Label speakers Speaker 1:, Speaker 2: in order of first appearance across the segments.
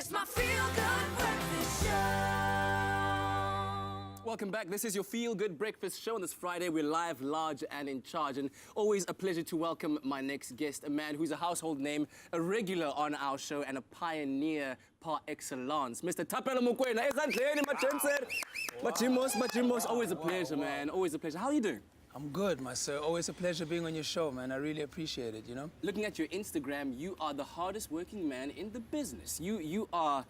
Speaker 1: It's my feel-good breakfast show.
Speaker 2: Welcome back. This is your Feel Good Breakfast Show. On this Friday, we're live, large, and in charge. And always a pleasure to welcome my next guest, a man who's a household name, a regular on our show, and a pioneer par excellence, Mr. Thapelo Mokoena. Machimos. Always a pleasure, man. Always a pleasure. How are you doing?
Speaker 3: I'm good, my sir. Always a pleasure being on your show, man. I really appreciate it, you know?
Speaker 2: Looking at your Instagram, you are the hardest working man in the business. You are,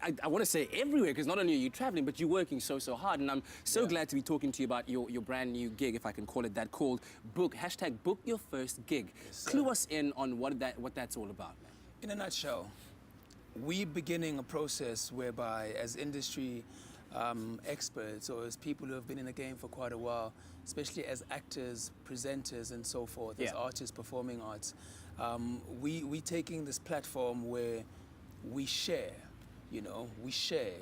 Speaker 2: I want to say everywhere, because not only are you traveling, but you're working so hard. And I'm so glad to be talking to you about your brand new gig, if I can call it that, called #BookYourFirstGig.
Speaker 3: Yes, sir.
Speaker 2: Clue us in on what that's all about, man.
Speaker 3: In a nutshell, we're beginning a process whereby, as industry experts or as people who have been in the game for quite a while, especially as actors, presenters, and so forth, as artists, performing arts, we're taking this platform where we share. You know, we share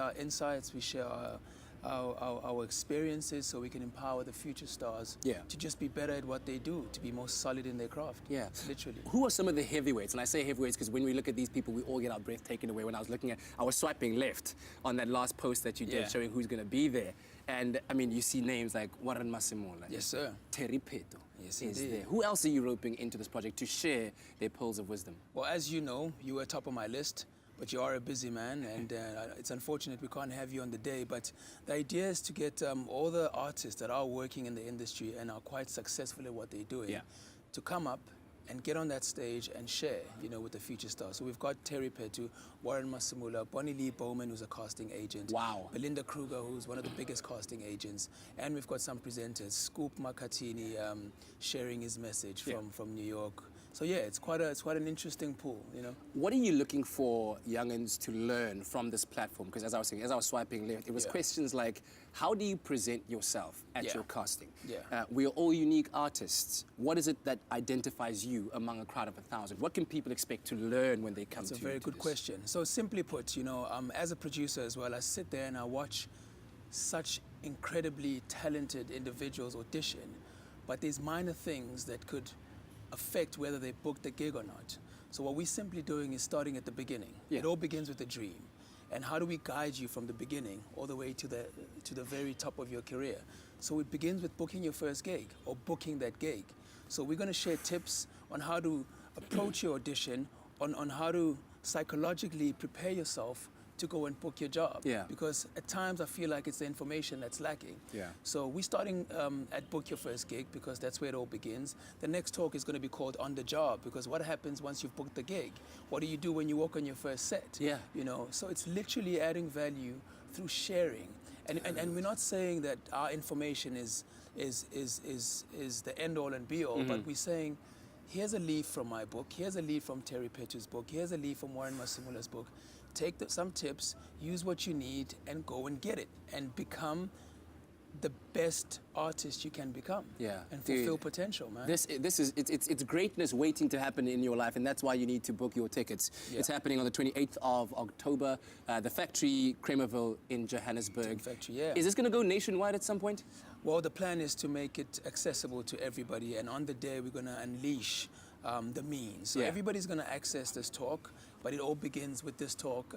Speaker 3: our insights, we share our experiences, so we can empower the future stars to just be better at what they do, to be more solid in their craft.
Speaker 2: Yeah,
Speaker 3: literally.
Speaker 2: Who are some of the heavyweights? And I say heavyweights because when we look at these people, we all get our breath taken away. When I was swiping left on that last post that you did, showing who's going to be there. And I mean, you see names like Warren Masimola.
Speaker 3: Yes, sir.
Speaker 2: Thapelo.
Speaker 3: Yes,
Speaker 2: is
Speaker 3: indeed.
Speaker 2: there. Who else are you roping into this project to share their pearls of wisdom?
Speaker 3: Well, as you know, you were top of my list. But you are a busy man, and it's unfortunate we can't have you on the day. But the idea is to get all the artists that are working in the industry and are quite successful at what they're doing to come up and get on that stage and share, you know, with the future stars. So we've got Thapelo, Warren Masimula, Bonnie Lee Bowman, who's a casting agent.
Speaker 2: Wow.
Speaker 3: Belinda Kruger, who's one of the biggest casting agents. And we've got some presenters, Scoop Makatini, sharing his message from New York. So yeah, it's quite an interesting pool, you know.
Speaker 2: What are you looking for youngins to learn from this platform? Because as I was saying, as I was swiping left, it was questions like, how do you present yourself at your casting? We are all unique artists. What is it that identifies you among a crowd of 1,000? What can people expect to learn when they come to you?
Speaker 3: That's a very good question. So simply put, you know, as a producer as well, I sit there and I watch such incredibly talented individuals audition, but there's minor things that could affect whether they book the gig or not. So what we're simply doing is starting at the beginning. It all begins with a dream. And how do we guide you from the beginning all the way to the very top of your career? So it begins with booking your first gig or booking that gig. So we're going to share tips on how to approach your audition, on how to psychologically prepare yourself to go and book your job. Because at times I feel like it's the information that's lacking. So we're starting at Book Your First Gig because that's where it all begins. The next talk is going to be called On the Job, because what happens once you've booked the gig? What do you do when you walk on your first set? You know, so it's literally adding value through sharing. And we're not saying that our information is the end all and be all, but we're saying, here's a leaf from my book, here's a leaf from Thapelo's book, here's a leaf from Warren Masimula's book. Take some tips, use what you need, and go and get it, and become the best artist you can become. And fulfill potential, man.
Speaker 2: It's greatness waiting to happen in your life, and that's why you need to book your tickets. It's happening on the 28th of October, the Factory, Kramerville in Johannesburg.
Speaker 3: Factory,
Speaker 2: Is this going to go nationwide at some point?
Speaker 3: Well, the plan is to make it accessible to everybody, and on the day we're going to unleash the means. So everybody's going to access this talk, but it all begins with this talk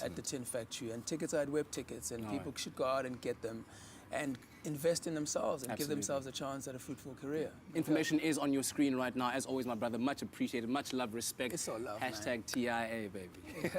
Speaker 3: at the Tin Factory. And tickets are at Web Tickets, and people should go out and get them and invest in themselves and give themselves a chance at a fruitful career.
Speaker 2: Information is on your screen right now. As always, my brother, much appreciated, much love, respect.
Speaker 3: It's all love,
Speaker 2: #TIA, baby.